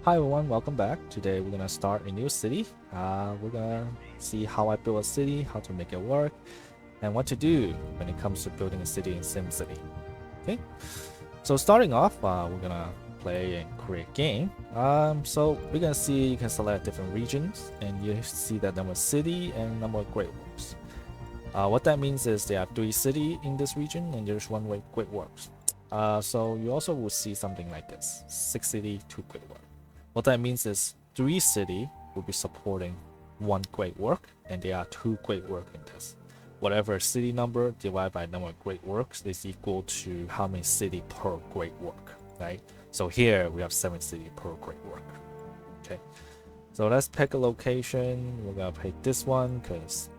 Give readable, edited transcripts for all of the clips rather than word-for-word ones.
Hi everyone, welcome back. Today we're gonna start a new city. We're gonna see how I build a city, how to make it work, and what to do when it comes to building a city in SimCity. Okay, so starting off, we're gonna play and create game. So we're gonna see you can select different regions, and you see that number of city and number of great works. What that means is there are 3 cities in this region, and there's 1 great works. So you also will see something like this: 6 city, 2 great work. What that means is 3 cities will be supporting 1 great work, and there are 2 great work in this. Whatever city number divided by number of great works is equal to how many city per great work, right? So here we have 7 city per great work. Okay, so let's pick a location. We're gonna pick this one because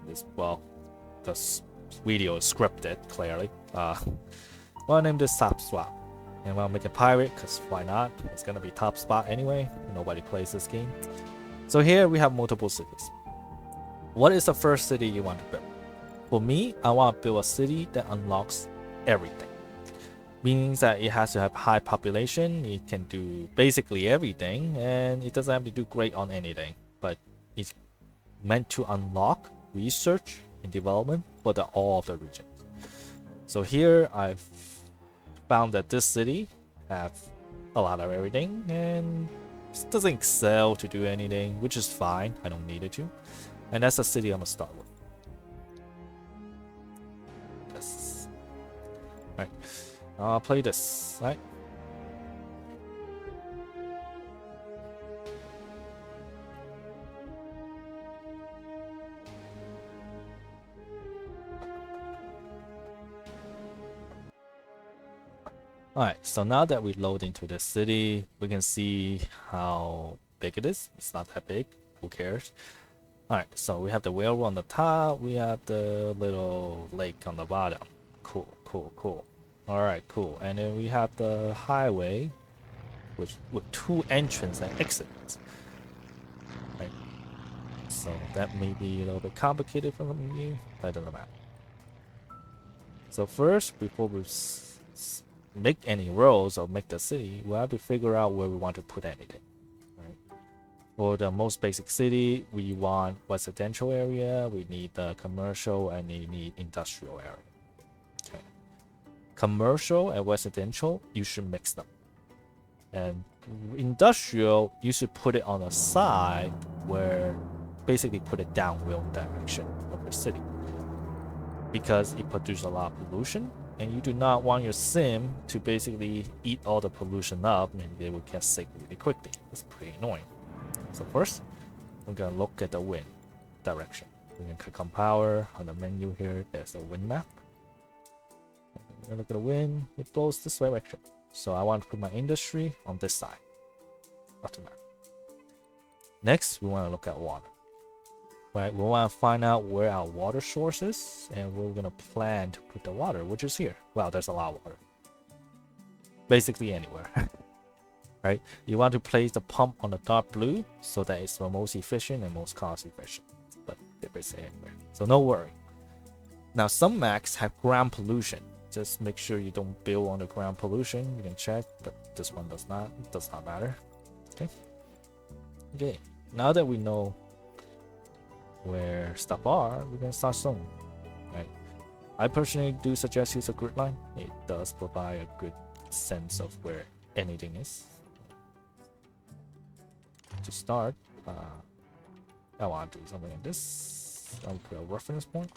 this video is scripted clearly. I'll name this Top Swap. And I'll make a pirate, because why not? It's gonna be top spot anyway. Nobody plays this game. So here we have multiple cities. What is the first city you want to build? For me, I want to build a city that unlocks everything. Meaning that it has to have high population, it can do basically everything, and it doesn't have to do great on anything. But it's meant to unlock research and development for all of the regions. So here I've found that this city have a lot of everything and doesn't excel to do anything, which is fine. I don't need it to. And that's the city I'm gonna start with. This. Right. I'll play this, right? Alright, so now that we load into the city, we can see how big it is. It's not that big, who cares? Alright, so we have the railroad on the top, we have the little lake on the bottom. Cool, cool, cool. Alright, cool. And then we have the highway, which with 2 entrances and exits. Right. So that may be a little bit complicated for some of you, but it doesn't matter. So first, before we make any roads or make the city, we have to figure out where we want to put anything. Right? For the most basic city, we want residential area, we need the commercial, and we need industrial area. Okay. Commercial and residential, you should mix them. And industrial, you should put it on the side where basically put it downwind direction of the city. Because it produces a lot of pollution, and you do not want your sim to basically eat all the pollution up, and they will get sick really quickly. It's pretty annoying. So first, we're gonna look at the wind direction. We're gonna click on power. On the menu here, there's a wind map. We're gonna look at the wind. It blows this direction. So I want to put my industry on this side of the map. Next, we want to look at water. Right, we want to find out where our water source is, and we're gonna plan to put the water, which is here. Well, there's a lot of water. Basically anywhere. Right? You want to place the pump on the dark blue so that it's the most efficient and most cost efficient. But they're basically anywhere. So no worry. Now some maps have ground pollution. Just make sure you don't build on the ground pollution. You can check, but this one does not. It does not matter. Okay. Okay. Now that we know where stuff are, we can start zoning. Right. I personally do suggest use a grid line. It does provide a good sense of where anything is. To start, I want to do something like this. I'll put a reference point.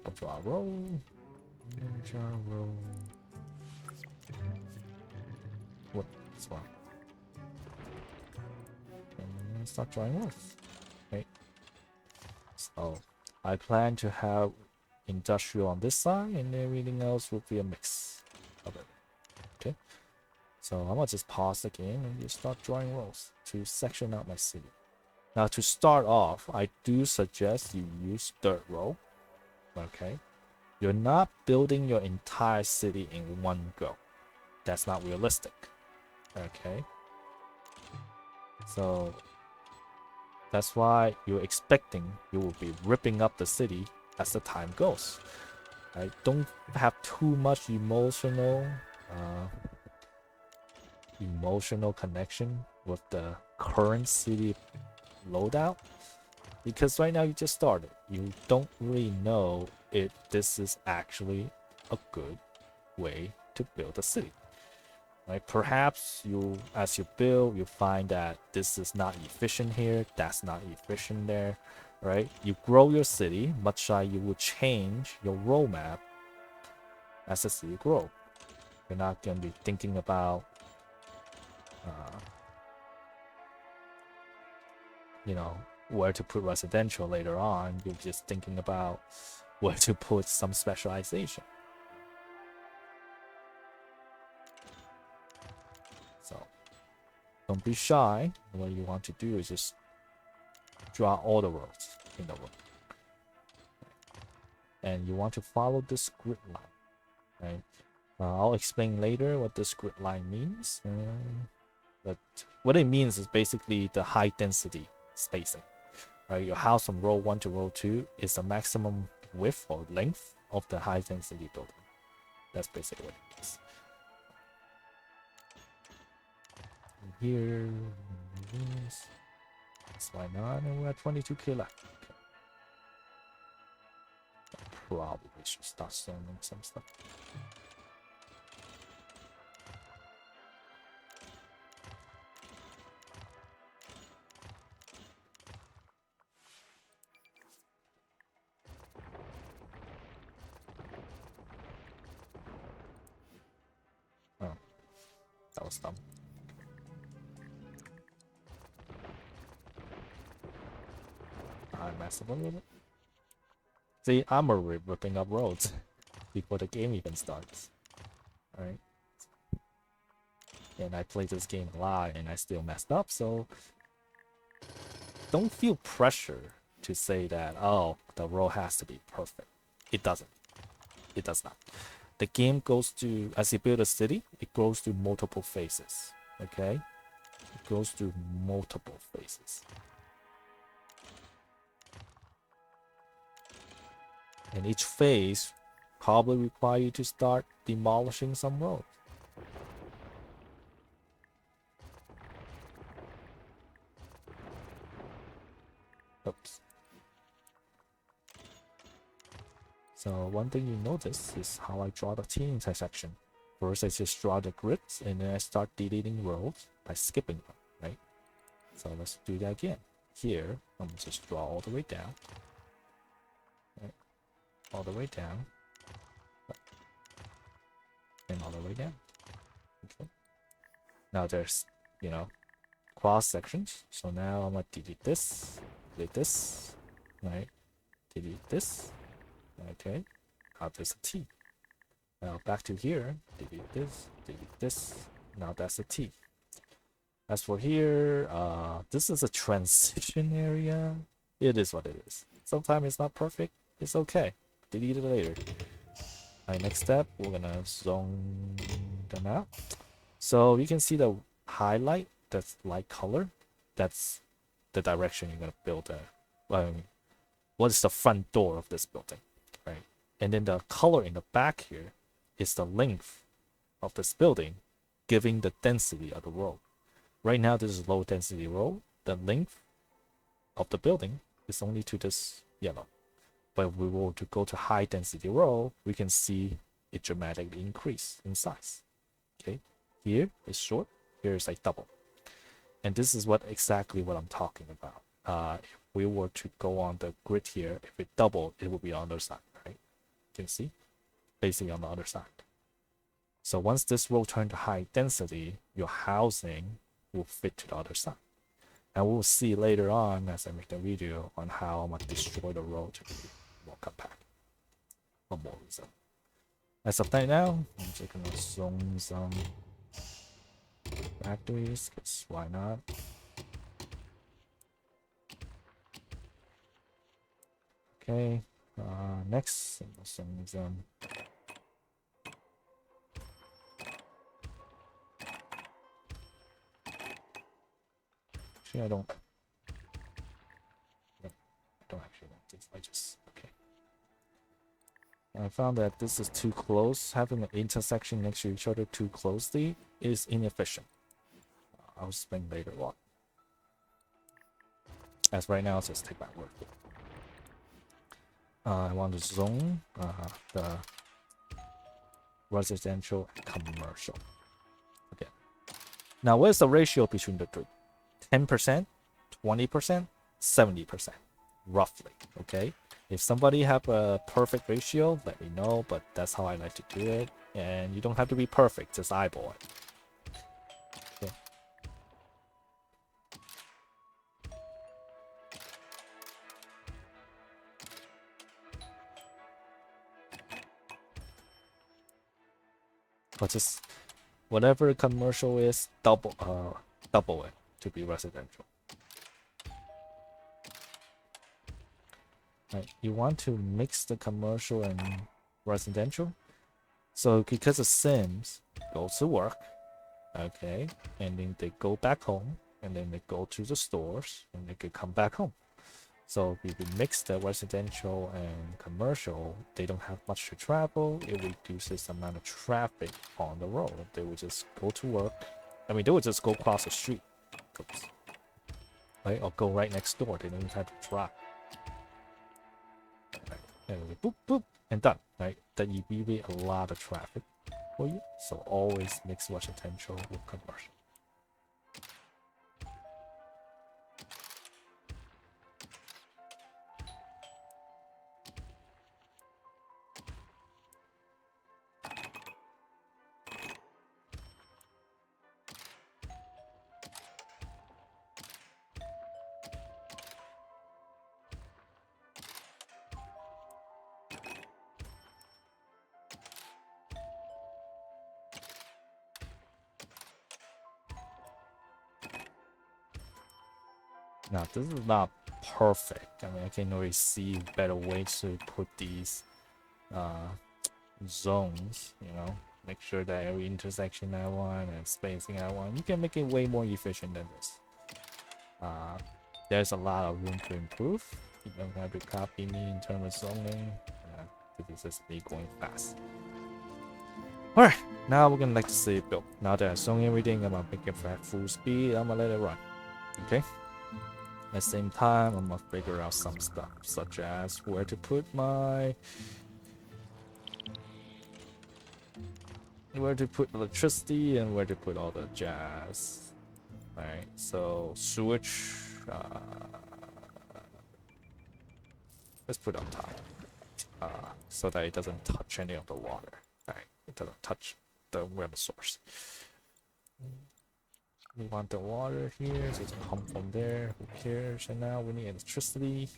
I'll draw a row. Draw a row. What? What's wrong? And start drawing rows. Okay. So I plan to have industrial on this side, and everything else will be a mix of it. Okay. So I'm gonna just pause the game and just start drawing rows to section out my city. Now to start off, I do suggest you use dirt row. Okay. You're not building your entire city in one go. That's not realistic. Okay. So that's why you're expecting you will be ripping up the city as the time goes. Right? Don't have too much emotional emotional connection with the current city loadout, because right now you just started. You don't really know if this is actually a good way to build a city. Right? Perhaps you, as you build, you find that this is not efficient here, that's not efficient there, right? You grow your city, much like you would change your roadmap as the city grow. You're not gonna be thinking about, uh, you know, where to put residential later on. You're just thinking about where to put some specialization. So don't be shy. What you want to do is just draw all the roads in the world. And you want to follow this grid line, right? I'll explain later what this grid line means. But what it means is basically the high density spacing. Right? Your house from row 1 to row 2 is the maximum width or length of the high density building. That's basically what it is. And here, that's why not, and we're at 22k left. Okay. Probably should start zoning some stuff. Oh, that was dumb. I messed up a little bit. See, I'm already ripping up roads before the game even starts. Alright. And I played this game a lot and I still messed up, so don't feel pressure to say that, oh, the road has to be perfect. It doesn't. It does not. The game goes to, as you build a city, it goes through multiple phases. Okay? It goes through multiple phases. And each phase probably require you to start demolishing some roads. Oops. So one thing you notice is how I draw the T intersection. First I just draw the grids and then I start deleting roads by skipping them, right? So let's do that again. Here, I'm gonna just draw all the way down. Right? All the way down. And all the way down. Okay. Now there's, you know, cross sections. So now I'm gonna delete this, right? Delete this. Okay. Now there's a T. Now back to here, delete this. Now that's a T. As for here, this is a transition area. It is what it is. Sometimes it's not perfect. It's okay. Delete it later. Alright, next step, we're gonna zone them out. So you can see the highlight, that's light color. That's the direction you're gonna build what is the front door of this building, right? And then the color in the back here is the length of this building, giving the density of the road. Right now, this is low density road. The length of the building is only to this yellow. But if we were to go to high density road, we can see it dramatically increase in size. Okay, here is short, here is like double. And this is exactly what I'm talking about. If we were to go on the grid here, if it doubled, it would be on the other side, right? You can see, basically on the other side. So once this road turns to high density, your housing will fit to the other side. And we'll see later on as I make the video on how I'm going to destroy the road to be more compact. For more reason. As of right now, I'm just going to zone some factories, because why not? Okay, next, I'm going to zone some. Actually, I don't actually want this. I just, okay. I found that this is too close. Having an intersection next to each other too closely is inefficient. I'll explain later on. As right now, I'll just take my word for it. I want to zone the residential and commercial. Okay. Now, what is the ratio between the three? 10%, 20%, 70%, roughly. Okay. If somebody have a perfect ratio, let me know. But that's how I like to do it. And you don't have to be perfect, just eyeball it. Okay. But just whatever commercial is, double it to be residential. Right. You want to mix the commercial and residential. So because the Sims go to work, okay, and then they go back home, and then they go to the stores, and they could come back home. So if we mix the residential and commercial, they don't have much to travel. It reduces the amount of traffic on the road. They would just go to work. I mean, they would just go across the street, right? Or go right next door. They don't even have to drive. Right. And boop, boop, and done, right? That you alleviate a lot of traffic for you. So always mix residential with commercial. Now, this is not perfect. I mean, I can already see better ways to put these zones, you know, make sure that every intersection I want and spacing I want. You can make it way more efficient than this. There's a lot of room to improve. You don't have to copy me in terms of zoning. This is just me going fast. Alright, now we're gonna like to see it built. Now that I zone everything, I'm gonna make it at full speed. I'm gonna let it run. Okay? At the same time, I'm gonna figure out some stuff, such as where to put my electricity and where to put all the jazz. Alright, so sewage, let's put it on top, so that it doesn't touch any of the water. Alright, it doesn't touch the water source. We want the water here, so it's gonna come from there. Who cares? And now we need electricity.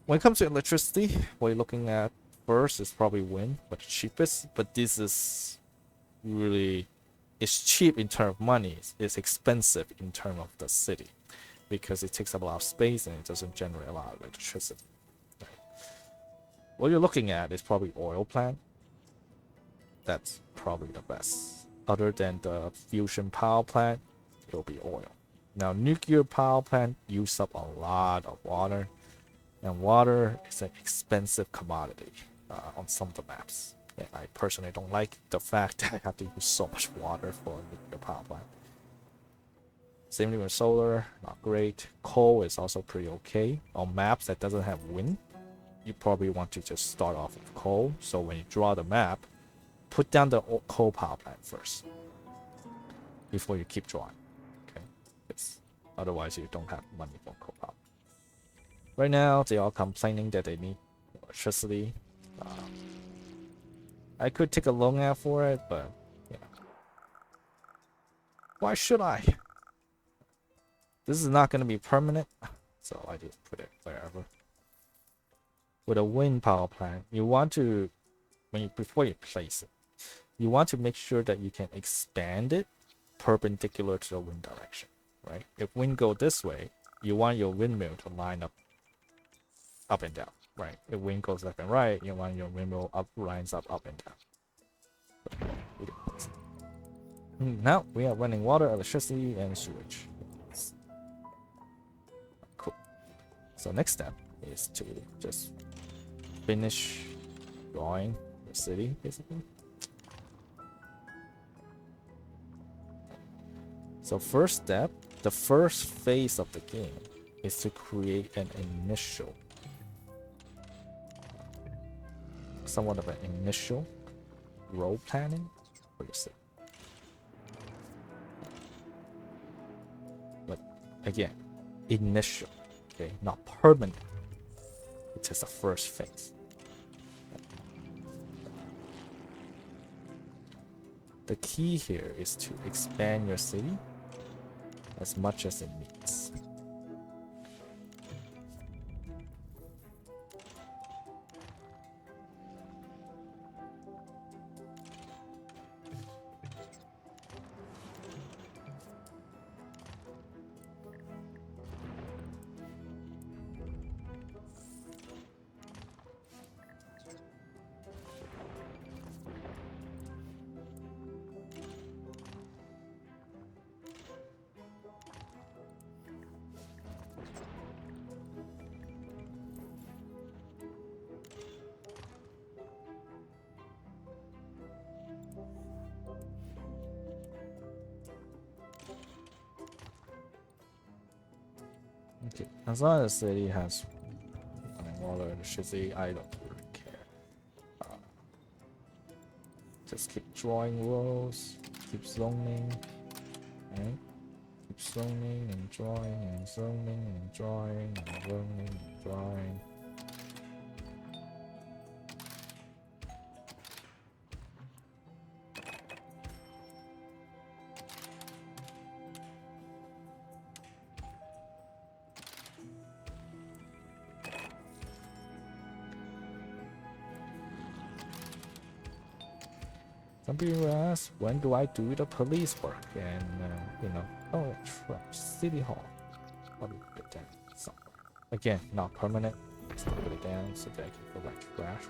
When it comes to electricity, what you're looking at first is probably wind, but the cheapest. But this is really, it's cheap in terms of money. It's expensive in terms of the city because it takes up a lot of space and it doesn't generate a lot of electricity. Right. What you're looking at is probably oil plant. That's probably the best. Other than the fusion power plant, it'll be oil. Now, nuclear power plant use up a lot of water, and water is an expensive commodity on some of the maps. And I personally don't like the fact that I have to use so much water for a nuclear power plant. Same thing with solar, not great. Coal is also pretty okay. On maps that doesn't have wind, you probably want to just start off with coal. So when you draw the map, put down the coal power plant first before you keep drawing. Okay, otherwise you don't have money for coal power. Right now, they are complaining that they need electricity. I could take a loan out for it, but yeah, why should I? This is not going to be permanent, so I just put it wherever. With a wind power plant, you want to, before you place it, you want to make sure that you can expand it perpendicular to the wind direction, right? If wind go this way, you want your windmill to line up and down, right? If wind goes left and right, you want your windmill lines up and down. Now we are running water, electricity, and sewage. Cool. So next step is to just finish drawing the city, basically. So first step, the first phase of the game is to create an initial, somewhat of an initial role planning for your city. But again, initial, okay, not permanent. It is the first phase. The key here is to expand your city as much as it needs. Okay, as long as the city has running water and electricity, I don't really care. Just keep drawing rows, keep zoning, right? Keep zoning and drawing and zoning and drawing and zoning and drawing. Some people ask, when do I do the police work? And, oh, City Hall. Probably put it down somewhere. Again, not permanent. Just put it down so that I can go back to trash.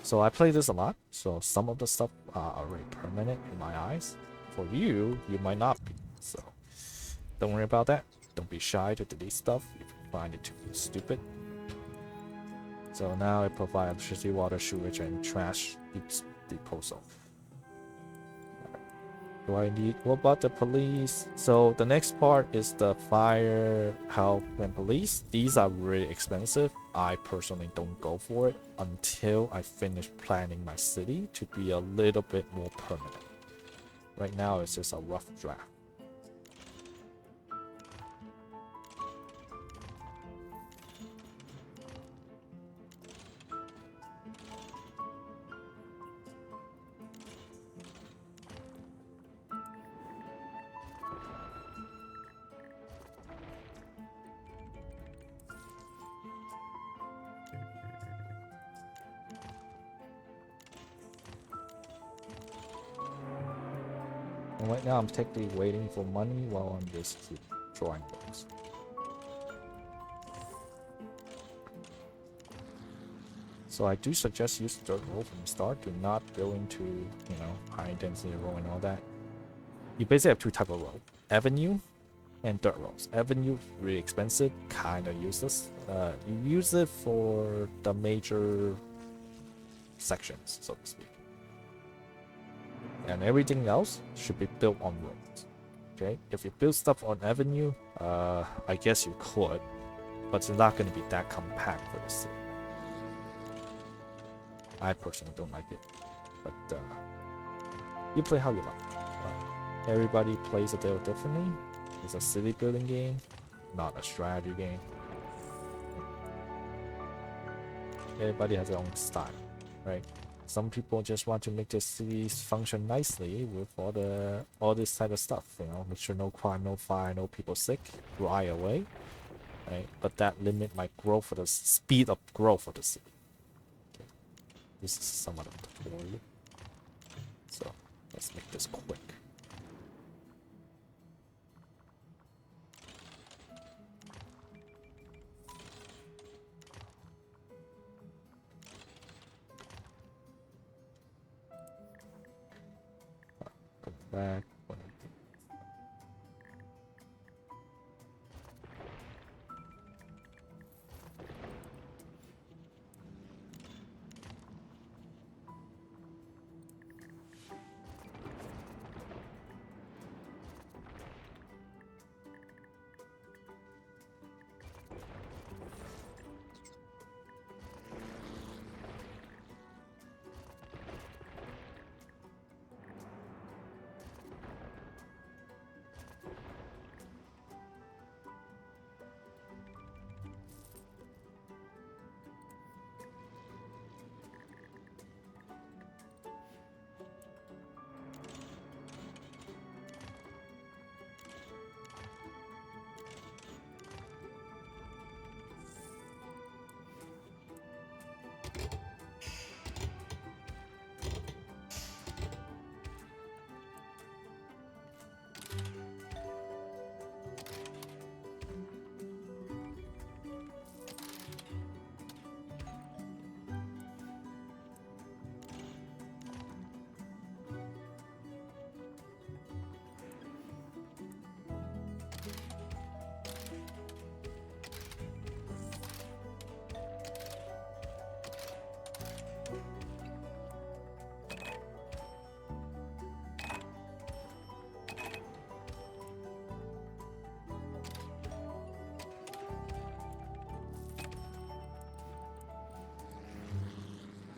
So I play this a lot, so some of the stuff are already permanent in my eyes. For you, you might not be. So don't worry about that. Don't be shy to delete stuff if you find it too stupid. So now I provide electricity, water, sewage, and trash disposal. Do I need? What about the police? So the next part is the fire, health, and police. These are really expensive. I personally don't go for it until I finish planning my city to be a little bit more permanent. Right now, it's just a rough draft. And right now I'm technically waiting for money while I'm just keep drawing things. So I do suggest use dirt road from the start. Do not go into, high density road and all that. You basically have two types of road. Avenue and dirt roads. Avenue really expensive, kind of useless. You use it for the major sections, so to speak. And everything else should be built on roads. Okay, if you build stuff on avenue, I guess you could, but it's not going to be that compact for the city. I personally don't like it, but you play how you like. Everybody plays it little differently. It's a city building game, not a strategy game. Everybody has their own style, right? Some people just want to make their cities function nicely with all this type of stuff, make sure no crime, no fire, no people sick, dry away, right? But that limit my growth for the speed of growth of the city. Okay. This is somewhat of a tutorial, so let's make this quick. Back.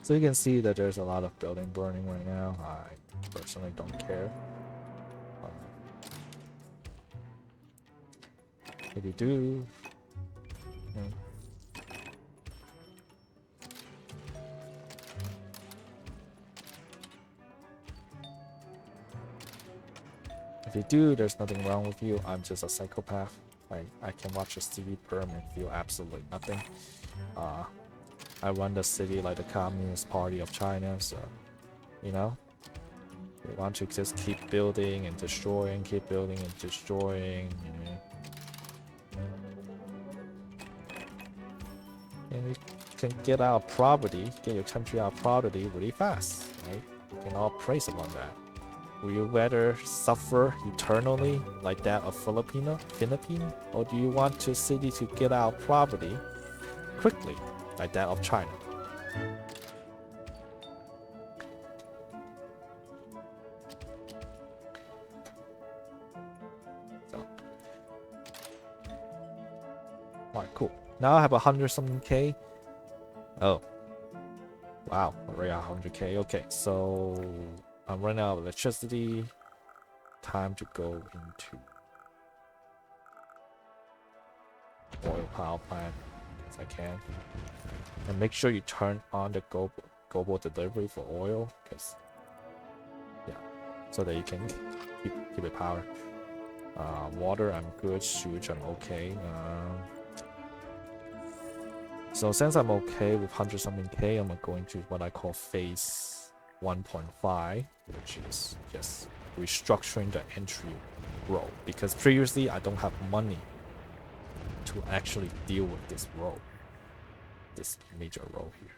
So you can see that there's a lot of building burning right now. I personally don't care. Uh, if you do, mm, if you do, there's nothing wrong with you. I'm just a psychopath. I can watch a city burn and feel absolutely nothing. Uh, I run the city like the Communist Party of China, so you know, we want to just keep building and destroying, keep building and destroying. You know. And we can get our property, get your country out of poverty really fast, right? We can all praise upon that. Will you rather suffer eternally like that of Philippine, or do you want your city to get out of poverty quickly like that of China? So, alright, cool. Now I have 100 something K. Oh, wow, already 100K. Okay, so I'm running out of electricity. Time to go into oil power plant as I can. And make sure you turn on the global delivery for oil, because yeah, so that you can keep it power. Water, I'm good. Sewage, I'm okay. So since I'm okay with 100 something K, I'm going to what I call phase 1.5, which is just restructuring the entry row. Because previously I don't have money to actually deal with this row, this major row here.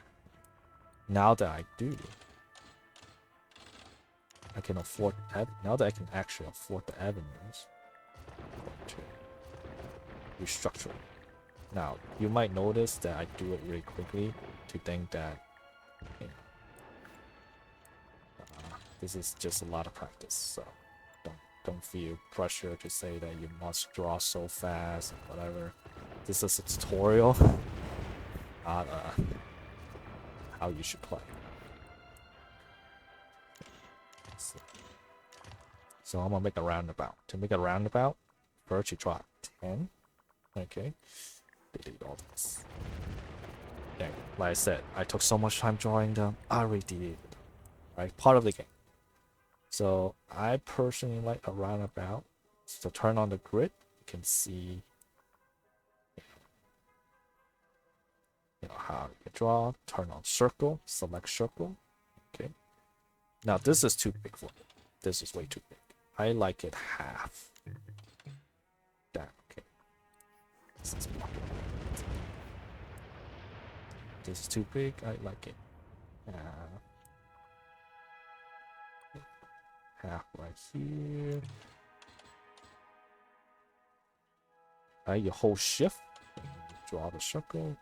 Now that I do, I can afford. Now that I can actually afford the avenues, I'm going to restructure. Now you might notice that I do it really quickly to think that you know, this is just a lot of practice. So don't feel pressure to say that you must draw so fast or whatever. This is a tutorial, not how you should play. So I'm gonna make a roundabout. To make a roundabout, first you draw 10. Okay. Delete all this. There. Like I said, I took so much time drawing them. I already deleted them. Right? Part of the game. So I personally like a roundabout. So turn on the grid. You can see how you draw. Turn on circle. Select circle. Okay. Now this is too big for me. This is way too big. I like it half. That okay. This is too big. I like it. Half right here. You hold shift. Draw the circle.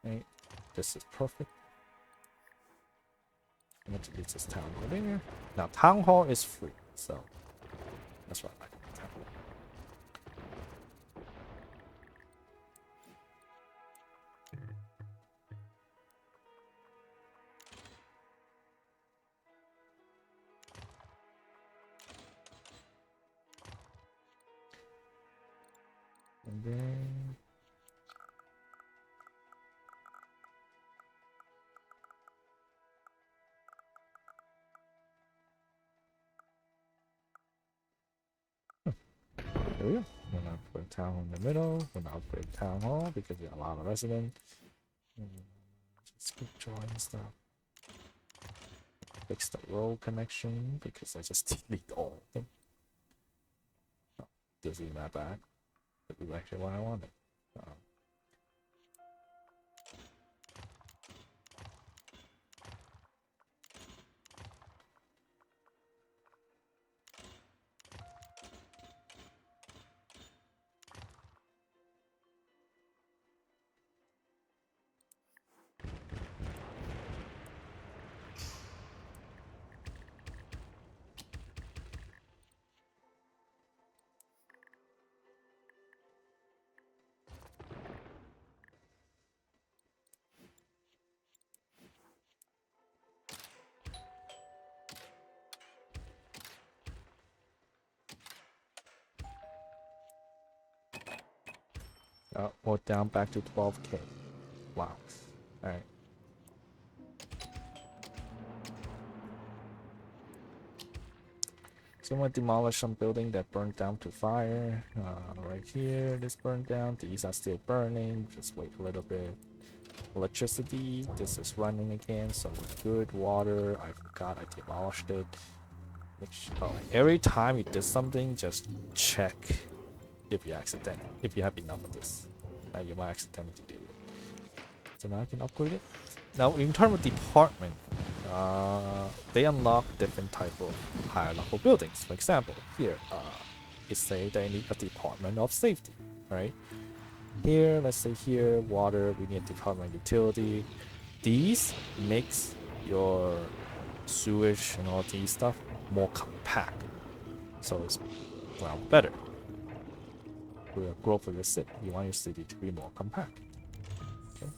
Right. This is perfect. I'm going to delete this town hall there. Now town hall is free, so that's what I like. Town hall. And then there we go. We're gonna put a town hall in the middle. We're gonna upgrade town hall because we have a lot of residents. Just keep drawing stuff. Fix the road connection because I just delete all of them. Oh, this is not bad. This is actually what I wanted. or down back to 12K. Wow. All right. So I'm gonna demolish some building that burned down to fire. Right here, this burned down. These are still burning. Just wait a little bit. Electricity. This is running again, so we're good. Water. I forgot I demolished it. Every time you did something, just check if you have enough of this. You might accidentally do it. So now I can upgrade it. Now in terms of department, they unlock different type of higher level buildings. For example, here, it say they need a department of safety, right? Here, let's say here, water, we need department utility. These makes your sewage and all these stuff more compact. So it's, well, better. For the growth of your city, you want your city to be more compact. Okay.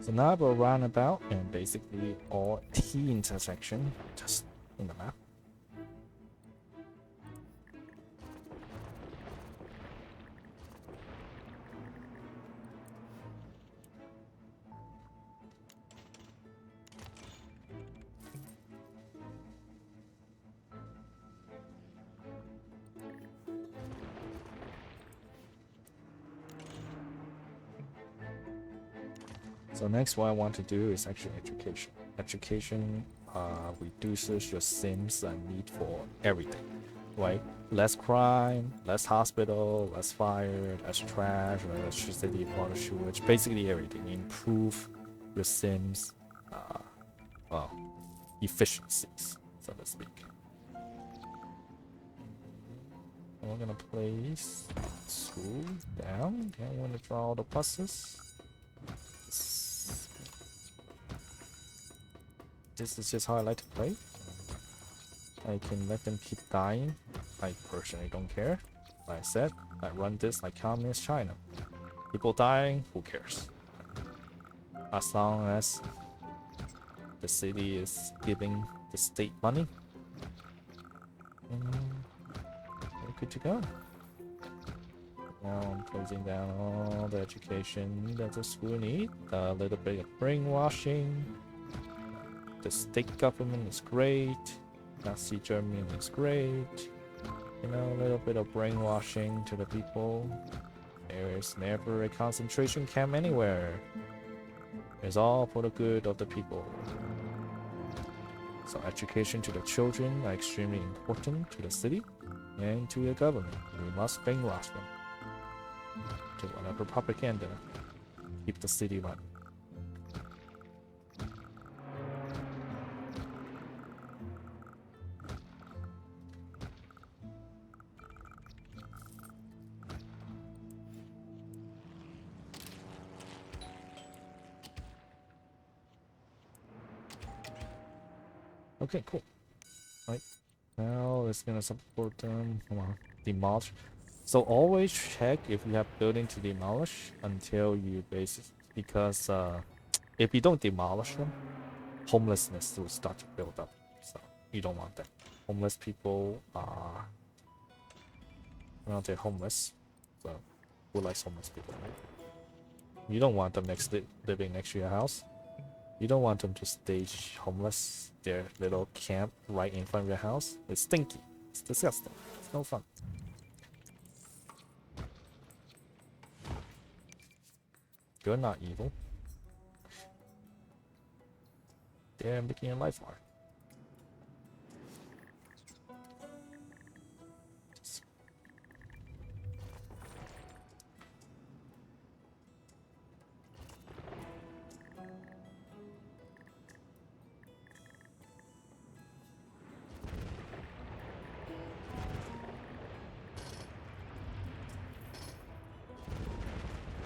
So now we're roundabout and basically all T intersection just in the map. So next what I want to do is actually education. Education reduces your Sims need for everything, right? Less crime, less hospital, less fire, less trash, electricity, water, sewage, basically everything. Improve your Sims, well, efficiencies, so to speak. And we're gonna place school down. And we're gonna draw all the buses. This is just how I like to play. I can let them keep dying. I personally don't care. Like I said, I run this like communist China. People dying, who cares? As long as the city is giving the state money, we're good to go. Now I'm closing down all the education that the school need. A little bit of brainwashing. The state government is great. Nazi Germany is great. You know, a little bit of brainwashing to the people. There is never a concentration camp anywhere. It's all for the good of the people. So education to the children are extremely important to the city and to the government. We must brainwash them to whatever propaganda keep the city running. Okay, cool. Right. Now it's gonna support them. Come on. Demolish. So always check if you have building to demolish until you because if you don't demolish them, homelessness will start to build up. So you don't want that. Homeless people are they're homeless. So who likes homeless people, right? You don't want them living next to your house. You don't want them to stage homeless, their little camp right in front of your house. It's stinky. It's disgusting. It's no fun. You're not evil. They're making your life hard.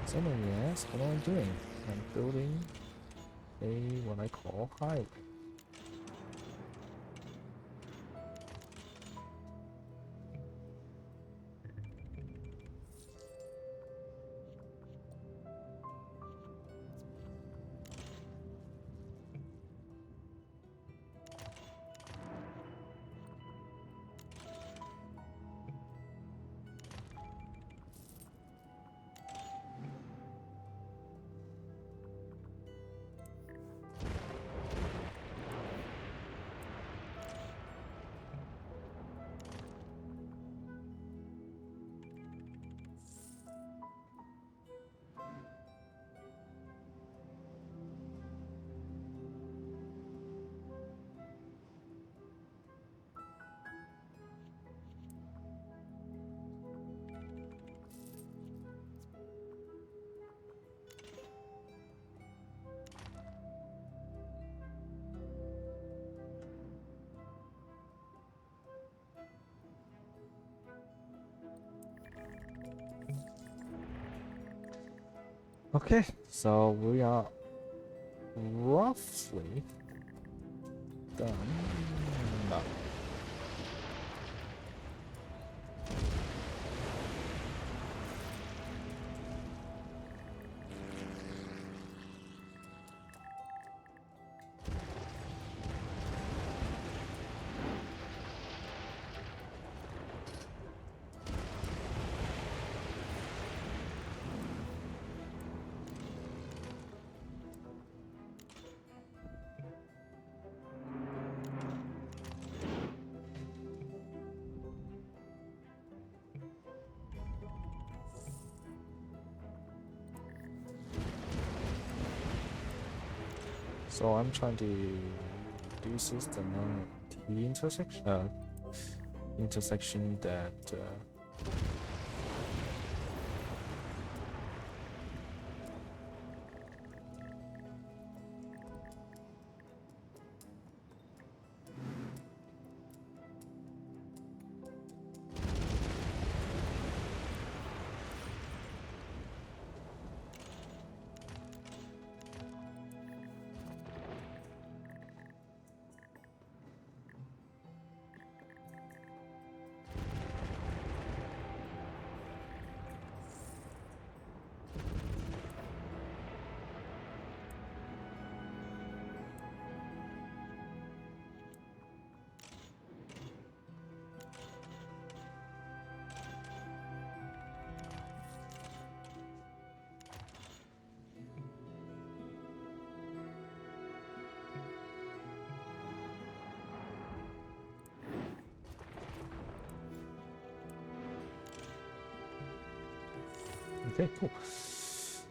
Someone may ask, what am I doing? I'm building what I call highway. Okay, so we are roughly done. No. So I'm trying to reduce the amount of T intersection that okay, cool.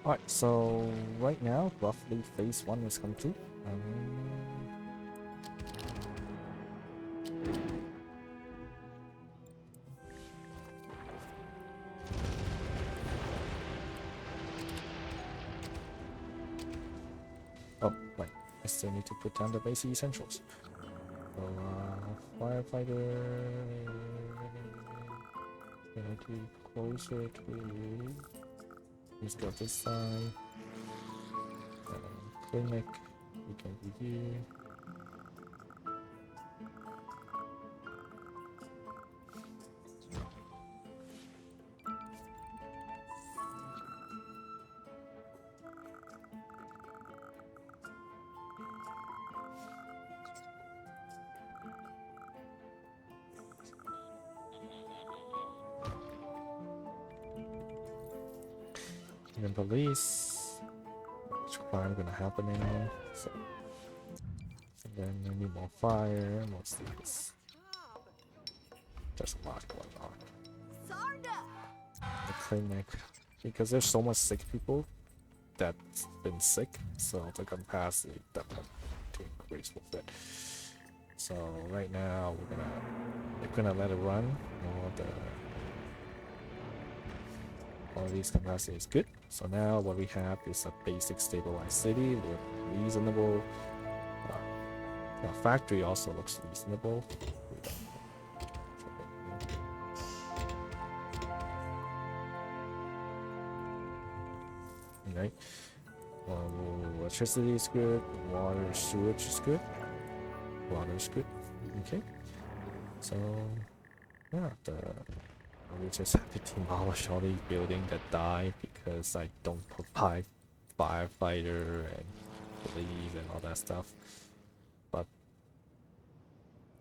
Alright, so right now, roughly phase 1 is complete. Oh, right. I still need to put down the basic essentials. So, firefighter. Going to closer to. Let's go this side. Clinic. We can be here. And then police. Which crime gonna happen anymore? So. And then we need more fire. What's this? There's a lot going on. The clinic. Because there's so much sick people that's been sick, so the capacity definitely to increase with it. So right now we're gonna let it run. All these capacity is good. So now what we have is a basic stabilized city with reasonable. Factory also looks reasonable. Right. Electricity is good. Water, sewage is good. Water is good. Okay. So yeah, we just have to demolish all these buildings that die because I don't provide firefighter and police and all that stuff. But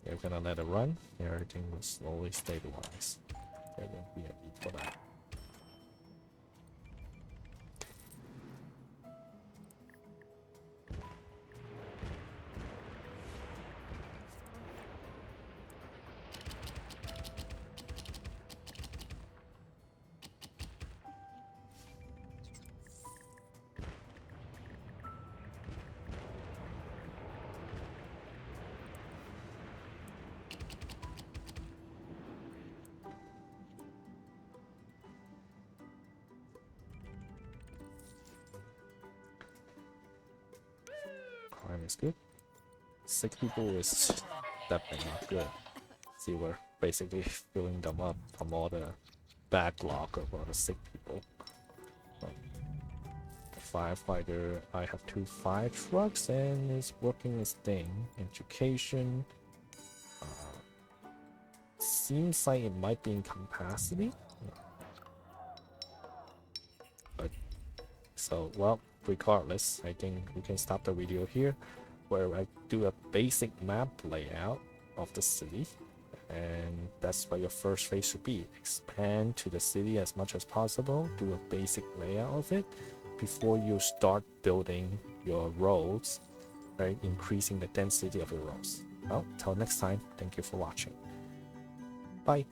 yeah, we're gonna let it run. Everything will slowly stabilize. There won't be a need for that. Crime is good. 6 people is definitely not good. See, we're basically filling them up from all the backlog of all the sick people. The firefighter, I have 2 fire trucks and it's working its thing. Education. Seems like it might be in capacity. But so, well, regardless, I think we can stop the video here where I do a basic map layout of the city. And that's what your first phase should be. Expand to the city as much as possible, do a basic layout of it before you start building your roads, right? Increasing the density of your roads. Well, till next time, thank you for watching. Bye.